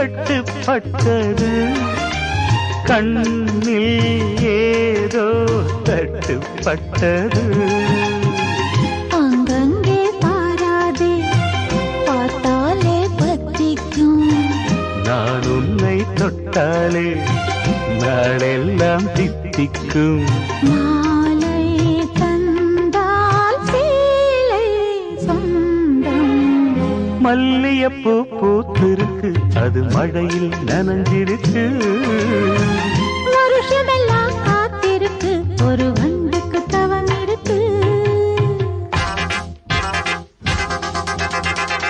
கட்டுப்பட்டது கண்ணில் ஏதோ தட்டுப்பட்டது அங்கங்கே பாராதே பார்த்தாலே பத்திக்கும் நான் உன்னை தொட்டாலே நாளெல்லாம் தித்திக்கும் மாலை தந்தால் சேலை சொந்தம் மல்லியப்பூ பூத்திருக்கு அது மழையில் நனைஞ்சிருக்கு வருஷமெல்லாம் காத்திருக்கு ஒரு